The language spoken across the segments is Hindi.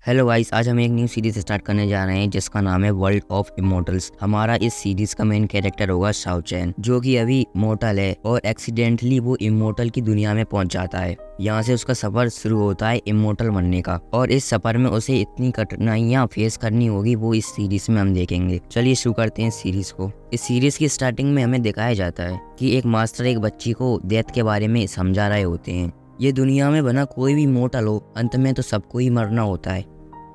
हेलो गाइस, आज हम एक न्यू सीरीज स्टार्ट करने जा रहे हैं जिसका नाम है वर्ल्ड ऑफ इमोर्टल्स। हमारा इस सीरीज का मेन कैरेक्टर होगा शाओ चैन, जो कि अभी इमोर्टल है और एक्सीडेंटली वो इमोर्टल की दुनिया में पहुंच जाता है। यहाँ से उसका सफर शुरू होता है इमोर्टल बनने का, और इस सफर में उसे इतनी कठिनाइयाँ फेस करनी होगी वो इस सीरीज में हम देखेंगे। चलिए शुरू करते हैं इस सीरीज को। इस सीरीज की स्टार्टिंग में हमें दिखाया जाता है कि एक मास्टर एक बच्ची को डेथ के बारे में समझा रहे होते हैं। ये दुनिया में बना कोई भी इमोर्टल हो, अंत में तो सबको ही मरना होता है।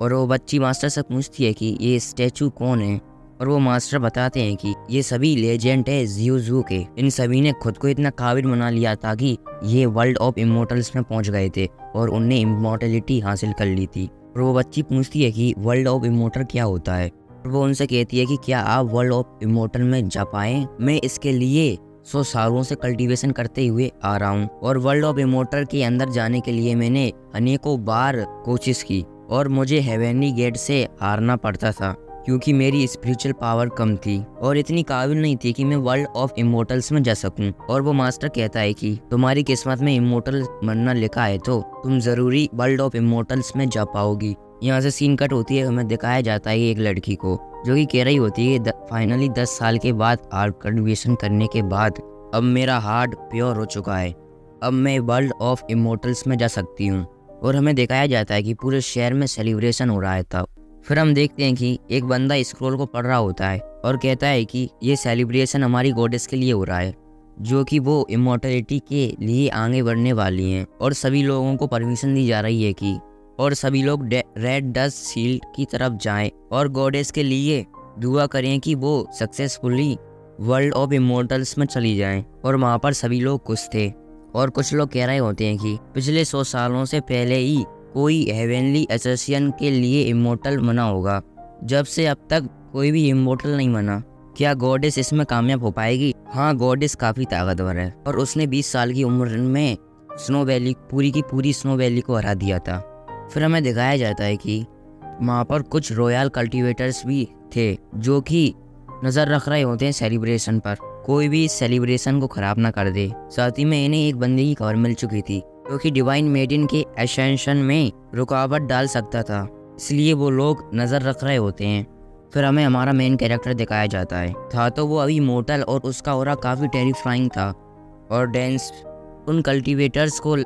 और वो बच्ची मास्टर से पूछती है कि ये स्टैचू कौन है, और वो मास्टर बताते हैं कि ये सभी लेजेंड है ज़्यू के। इन सभी ने खुद को इतना काबिल बना लिया था कि ये वर्ल्ड ऑफ इमोर्टल्स में पहुंच गए थे और उनने इमोर्टलिटी हासिल कर ली थी। और वो बच्ची पूछती है कि वर्ल्ड ऑफ इमोर्टल क्या होता है, और वो उनसे कहती है कि क्या आप वर्ल्ड ऑफ इमोर्टल में जा पाएं? मैं इसके लिए 100 सालों से कल्टीवेशन करते हुए आ रहा हूँ, और वर्ल्ड ऑफ इमोर्टल के अंदर जाने के लिए मैंने अनेकों बार कोशिश की और मुझे हेवेनली गेट से हारना पड़ता था क्योंकि मेरी स्पिरिचुअल पावर कम थी और इतनी काबिल नहीं थी कि मैं वर्ल्ड ऑफ इमोर्टल्स में जा सकूं। और वो मास्टर कहता है कि तुम्हारी किस्मत में इमोर्टल बनना लिखा है तो तुम जरूरी वर्ल्ड ऑफ इमोर्टल्स में जा पाओगी। यहाँ से सीन कट होती है, हमें दिखाया जाता है एक लड़की को जो कि कह रही होती है फाइनली 10 साल के बाद हार्ट कल्टिवेशन करने के बाद अब मेरा हार्ट प्योर हो चुका है, अब मैं वर्ल्ड ऑफ इमोर्टल्स में जा सकती हूँ। और हमें दिखाया जाता है कि पूरे शहर में सेलिब्रेशन हो रहा है तब। फिर हम देखते हैं कि एक बंदा स्क्रोल को पढ़ रहा होता है और कहता है कि ये सेलिब्रेशन हमारी गॉडेस के लिए हो रहा है, जो कि वो इमोर्टलिटी के लिए आगे बढ़ने वाली हैं, और सभी लोगों को परमिशन दी जा रही है कि और सभी लोग रेड डस्ट शील्ड की तरफ जाएं और गॉडेस के लिए दुआ करें कि वो सक्सेसफुली वर्ल्ड ऑफ इमोर्टल्स में चली जाएं। और वहाँ पर सभी लोग खुश थे, और कुछ लोग कह रहे होते हैं कि पिछले 100 सालों से पहले ही कोई हेवेनली एसोसिएशन के लिए इमोर्टल बना होगा, जब से अब तक कोई भी इमोर्टल नहीं बना। क्या गॉडेस इसमें कामयाब हो पाएगी? हाँ, गॉडेस काफ़ी ताकतवर है और उसने 20 साल की उम्र में स्नो वैली पूरी की पूरी स्नो वैली को हरा दिया था। फिर हमें दिखाया जाता है कि वहाँ पर कुछ रॉयल कल्टिवेटर्स भी थे जो कि नज़र रख रहे होते हैं सेलिब्रेशन पर, कोई भी इस सेलिब्रेशन को खराब ना कर दे। साथ ही में इन्हें एक बंदे की खबर मिल चुकी थी जो कि डिवाइन मेडिन के एसेंशन में रुकावट डाल सकता था, इसलिए वो लोग नज़र रख रहे होते हैं। फिर हमें हमारा मेन कैरेक्टर दिखाया जाता है, था तो वो अभी मोर्टल और उसका ऑरा काफ़ी टेरिफाइंग था, और डेंस उन कल्टिवेटर्स को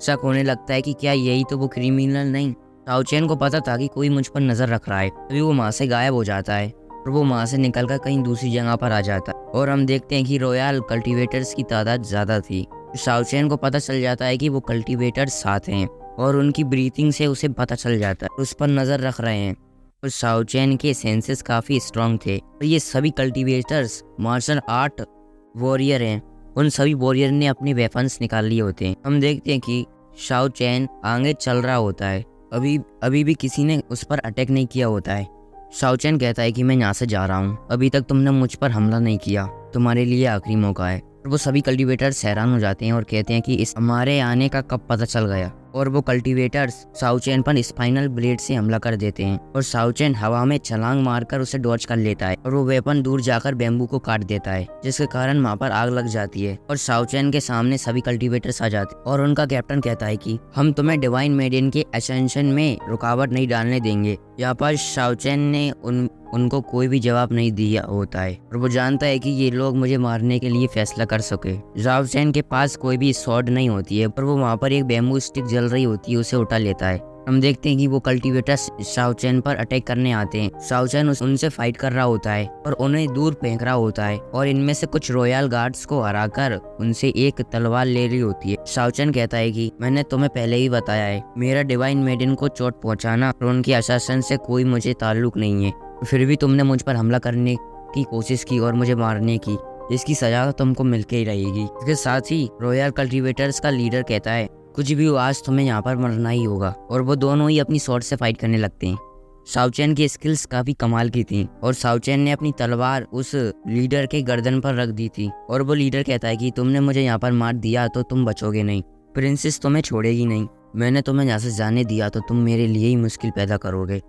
शक होने लगता है कि क्या यही तो वो क्रिमिनल नहीं। शाओ चैन को पता था कि कोई मुझ पर नज़र रख रहा है, तभी वो वहाँ से गायब हो जाता है और वो वहाँ से निकलकर कहीं दूसरी जगह पर आ जाता है। और हम देखते हैं कि रॉयल कल्टीवेटर्स की तादाद ज़्यादा थी। शाओ चैन को पता चल जाता है कि वो कल्टीवेटर्स साथ हैं और उनकी ब्रीथिंग से उसे पता चल जाता है उस पर नज़र रख रहे हैं। और शाओ चैन के सेंसेस काफ़ी स्ट्रांग थे और ये सभी कल्टीवेटर्स मार्शल आर्ट वॉरियर हैं। उन सभी वॉरियर ने अपने वेपन्स निकाल लिए होते हैं। हम देखते हैं कि शाओ चैन आगे चल रहा होता है, अभी भी किसी ने उस पर अटैक नहीं किया होता है। शाओ चैन कहता है कि मैं यहाँ से जा रहा हूँ, अभी तक तुमने मुझ पर हमला नहीं किया, तुम्हारे लिए आखिरी मौका है। और वो सभी कल्टीवेटर्स हैरान हो जाते हैं और कहते हैं कि इस हमारे आने का कब पता चल गया। और वो कल्टीवेटर्स शाओ चैन पर स्पाइनल ब्लेड से हमला कर देते हैं और शाओ चैन हवा में छलांग मारकर उसे डॉज कर लेता है और वो वेपन दूर जाकर बैम्बू को काट देता है, जिसके कारण वहाँ पर आग लग जाती है और शाओ चैन के सामने सभी कल्टीवेटर्स आ जाते हैं। और उनका कैप्टन कहता है कि हम तुम्हें डिवाइन मेडिन के एसेंशन में रुकावट नहीं डालने देंगे। यहाँ पर शाओ चैन ने उनको कोई भी जवाब नहीं दिया होता है और वो जानता है कि ये लोग मुझे मारने के लिए फैसला कर सके। शाओ चैन के पास कोई भी स्वॉर्ड नहीं होती है, पर वो वहाँ पर एक बैम्बू स्टिक जल रही होती है, उसे उठा लेता है। हम देखते हैं कि वो कल्टीवेटर्स शाओ चैन पर अटैक करने आते हैं। शाओ चैन उनसे फाइट कर रहा होता है और उन्हें दूर फेंक रहा होता है, और इनमें से कुछ रॉयल गार्ड्स को हराकर उनसे एक तलवार ले रही होती है। शाओ चैन कहता है कि मैंने तुम्हें पहले ही बताया है, मेरा डिवाइन मेडिन को चोट पहुंचाना और उनके अशासन से कोई मुझे ताल्लुक नहीं है, फिर भी तुमने मुझ पर हमला करने की कोशिश की और मुझे मारने की, इसकी सजा तो तुमको मिलके ही रहेगी। इसके साथ ही रॉयल कल्टीवेटर्स का लीडर कहता है कुछ भी हो, आज तुम्हें यहाँ पर मरना ही होगा, और वो दोनों ही अपनी स्वॉर्ड से फाइट करने लगते हैं। शाओ चैन की स्किल्स काफी कमाल की थी और शाओ चैन ने अपनी तलवार उस लीडर के गर्दन पर रख दी थी, और वो लीडर कहता है कि तुमने मुझे यहाँ पर मार दिया तो तुम बचोगे नहीं, प्रिंसेस तुम्हें छोड़ेगी नहीं, मैंने तुम्हें यहाँ से जाने दिया तो तुम मेरे लिए ही मुश्किल पैदा करोगे।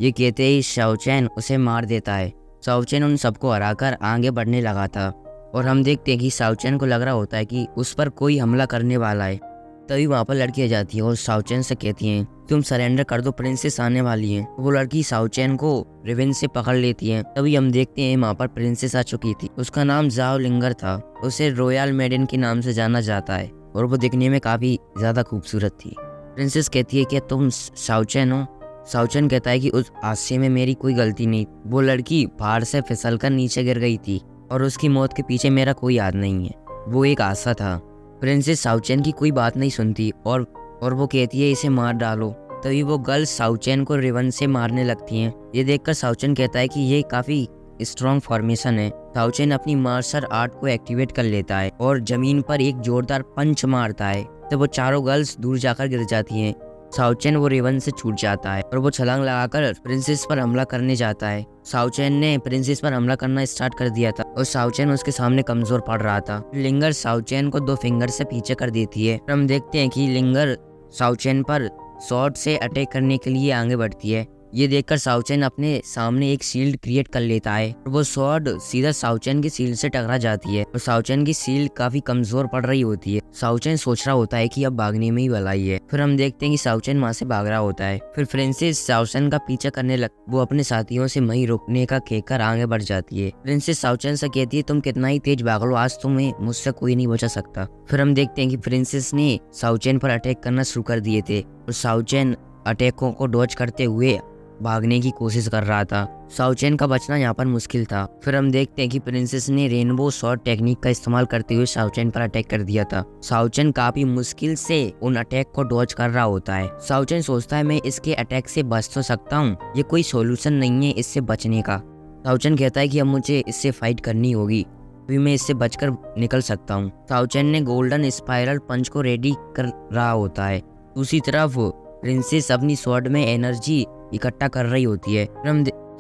ये कहते ही शाओ चैन उसे मार देता है। शाओ चैन उन सबको हराकर आगे बढ़ने लगा था और हम देखते हैं कि शाओ चैन को लग रहा होता है कि उस पर कोई हमला करने वाला है। तभी वहाँ पर लड़की आ जाती है और शाओ चैन से कहती हैं तुम सरेंडर कर दो, प्रिंसेस आने वाली है। वो लड़की साउचैन को रिवेंज से पकड़ लेती है। तभी हम देखते हैं वहाँ पर प्रिंसेस आ चुकी थी। उसका नाम जाओ लिंगर था। उसे रॉयल मेडन के नाम से जाना जाता है और वो दिखने में काफी ज्यादा खूबसूरत थी। प्रिंसेस कहती है कि तुम साउचैन हो। साउचैन कहता है कि उस हादसे में मेरी कोई गलती नहीं, वो लड़की पहाड़ से फिसलकर नीचे गिर गई थी और उसकी मौत के पीछे मेरा कोई हाथ नहीं है, वो एक हादसा था। प्रिंसेस साउचैन की कोई बात नहीं सुनती और वो कहती है इसे मार डालो। तभी वो गर्ल्स साउचैन को रिवन से मारने लगती हैं। ये देखकर साउचैन कहता है कि ये काफी स्ट्रॉन्ग फॉर्मेशन है। साउचैन अपनी मार्शल आर्ट को एक्टिवेट कर लेता है और जमीन पर एक जोरदार पंच मारता है। तो वो चारों गर्ल्स दूर जाकर गिर जाती हैं। साउचैन वो रिवन से छूट जाता है और वो छलांग लगाकर प्रिंसेस पर हमला करने जाता है। साउचैन ने प्रिंसेस पर हमला करना स्टार्ट कर दिया था और साउचैन उसके सामने कमजोर पड़ रहा था। लिंगर साउचैन को 2 फिंगर से पीछे कर देती है। हम देखते हैं कि लिंगर साउचैन पर शॉट से अटैक करने के लिए आगे बढ़ती है। ये देखकर साउचैन अपने सामने एक शील्ड क्रिएट कर लेता है और वो शॉट सीधा साउचैन की शील्ड से टकरा जाती है और साउचैन की शील्ड काफी कमजोर पड़ रही होती है। साउचैन सोच रहा होता है कि अब भागने में ही भलाई है। फिर हम देखते हैं कि साउचैन वहां से भाग रहा होता है। फिर प्रिंसेस साउचैन का पीछा करने लग वो अपने साथियों से वहीं रुकने का कहकर आगे बढ़ जाती है। प्रिंसेस साउचैन से कहती है तुम कितना ही तेज भाग लो, आज तुम्हें मुझसे कोई नहीं बचा सकता। फिर हम देखते हैं कि प्रिंसेस ने साउचैन पर अटैक करना शुरू कर दिए थे और साउचैन अटैकों को डॉज करते हुए भागने की कोशिश कर रहा था। साउचैन का बचना यहाँ पर मुश्किल था। फिर हम देखते हैं कि प्रिंसेस ने रेनबो शॉट टेक्निक का इस्तेमाल करते हुए साउचैन पर अटैक कर दिया था। साउचैन काफी मुश्किल से उन अटैक को डॉज कर रहा होता है। साउचैन सोचता है मैं इसके अटैक से बच तो सकता हूँ, ये कोई सोल्यूशन नहीं है इससे बचने का। साउचैन कहता है कि अब मुझे इससे फाइट करनी होगी, अभी मैं इससे बचकर निकल सकता हूँ। साउचैन ने गोल्डन स्पाइरल पंच को रेडी कर रहा होता है। दूसरी तरफ प्रिंसेस अपनी स्वॉर्ड में एनर्जी इकट्ठा कर रही होती है।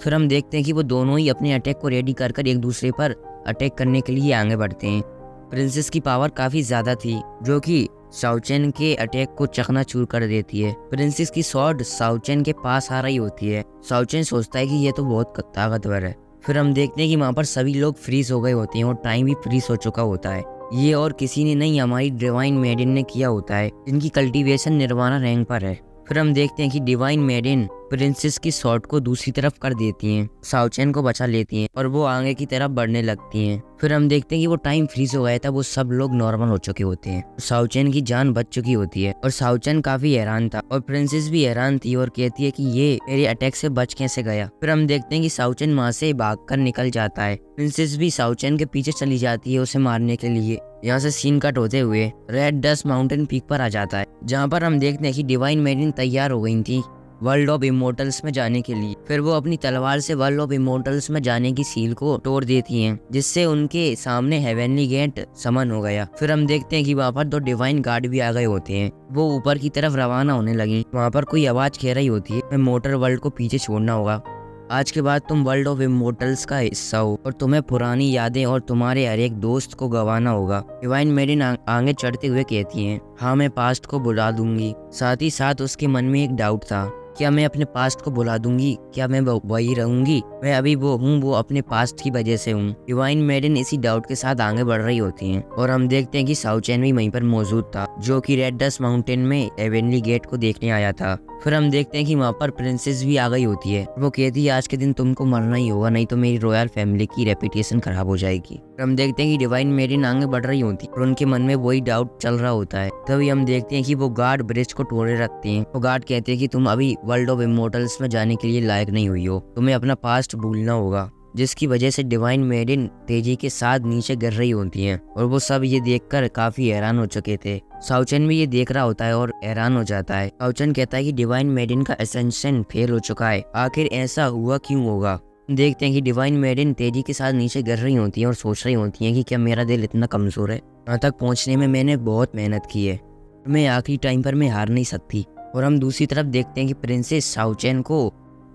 फिर हम देखते हैं कि वो दोनों ही अपने अटैक को रेडी कर एक दूसरे पर अटैक करने के लिए आगे बढ़ते हैं। प्रिंसेस की पावर काफी ज्यादा थी जो कि साउचैन के अटैक को चकनाचूर कर देती है। प्रिंसेस की स्वॉर्ड साउचैन के पास आ रही होती है। साउचैन सोचता है कि ये तो बहुत ताकतवर है। फिर हम देखते हैं कि वहाँ पर सभी लोग फ्रीज हो गए होते हैं और टाइम भी फ्रीज हो चुका होता है। ये और किसी ने नहीं, हमारी डिवाइन मेडन ने किया होता है, जिनकी कल्टीवेशन निर्वाणा रैंक पर है। फिर हम देखते हैं कि डिवाइन मेडन प्रिंसेस की शॉट को दूसरी तरफ कर देती हैं, साउचैन को बचा लेती हैं और वो आगे की तरफ बढ़ने लगती हैं। फिर हम देखते हैं कि वो टाइम फ्रीज हो गया था, वो सब लोग नॉर्मल हो चुके होते हैं। साउचैन की जान बच चुकी होती है और साउचैन काफी हैरान था और प्रिंसेस भी हैरान थी और कहती है कि ये मेरे अटैक से बच कैसे गया। फिर हम देखते हैं कि साउचैन वहां से भागकर निकल जाता है। प्रिंसेस भी साउचैन के पीछे चली जाती है उसे मारने के लिए। यहाँ से सीन कट होते हुए रेड डस्ट माउंटेन पीक पर आ जाता है, जहाँ पर हम देखते हैं कि डिवाइन मेडन तैयार हो गई थी वर्ल्ड ऑफ इमोर्टल्स में जाने के लिए। फिर वो अपनी तलवार से वर्ल्ड ऑफ इमोर्टल्स में जाने की सील को तोड़ देती हैं, जिससे उनके सामने हेवनली गेट समन हो गया। फिर हम देखते हैं कि वहाँ पर 2 डिवाइन गार्ड भी आ गए होते हैं। वो ऊपर की तरफ रवाना होने लगी। वहाँ पर कोई आवाज कह रही होती है, मैं मोटर वर्ल्ड को पीछे छोड़ना होगा, आज के बाद तुम वर्ल्ड ऑफ इमोर्टल्स का हिस्सा हो और तुम्हें पुरानी यादें और तुम्हारे हर एक दोस्त को गंवाना होगा। डिवाइन मेडन आगे चढ़ते हुए कहती हैं, हाँ मैं पास्ट को बुला दूंगी। साथ ही साथ उसके मन में एक डाउट था, क्या मैं अपने पास्ट को बुला दूंगी, क्या मैं वही रहूंगी, मैं अभी वो हूँ, वो अपने पास्ट की वजह से हूँ। डिवाइन मेडन इसी डाउट के साथ आगे बढ़ रही होती हैं और हम देखते हैं कि साउचैन भी वहीं पर मौजूद था, जो कि रेड डस्ट माउंटेन में हेवनली गेट को देखने आया था। फिर हम देखते हैं कि वहाँ पर प्रिंसेस भी आ गई होती है। वो कहती है आज के दिन तुमको मरना ही होगा, नहीं तो मेरी रॉयल फैमिली की रेपुटेशन खराब हो जाएगी। फिर हम देखते हैं कि डिवाइन मेडन आगे बढ़ रही होती है और उनके मन में वही डाउट चल रहा होता है। तभी हम देखते हैं कि वो गार्ड ब्रिज को तोड़े रखते हैं। वो गार्ड कहते हैं कि तुम अभी वर्ल्ड ऑफ इमोर्टल्स में जाने के लिए लायक नहीं हुई हो, तुम्हें अपना पास्ट भूलना होगा, जिसकी वजह से डिवाइन मेडन तेजी के साथ नीचे गिर रही होती हैं और वो सब ये देखकर काफी हैरान हो चुके थे। साउचैन भी ये देख रहा होता है और हैरान हो जाता है। साउचैन कहता है कि डिवाइन मेडन का एसेंशन फेल हो चुका है, आखिर ऐसा हुआ क्यों होगा। देखते हैं कि डिवाइन मेडन तेजी के साथ नीचे गिर रही होती है और सोच रही होती है कि क्या मेरा दिल इतना कमजोर है, यहाँ तक पहुँचने में मैंने बहुत मेहनत की है, मैं आखिरी टाइम पर मैं हार नहीं सकती। और हम दूसरी तरफ देखते हैं कि प्रिंसेस साउचैन को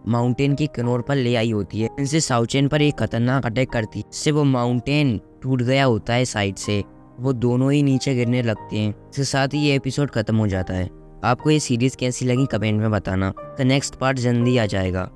माउंटेन की किनार पर ले आई होती है। प्रिंसेस साउचैन पर एक खतरनाक अटैक करती है, जिससे वो माउंटेन टूट गया होता है साइड से, वो दोनों ही नीचे गिरने लगते हैं। इसके साथ ही ये एपिसोड खत्म हो जाता है। आपको ये सीरीज कैसी लगी कमेंट में बताना, तो नेक्स्ट पार्ट जल्दी आ जाएगा।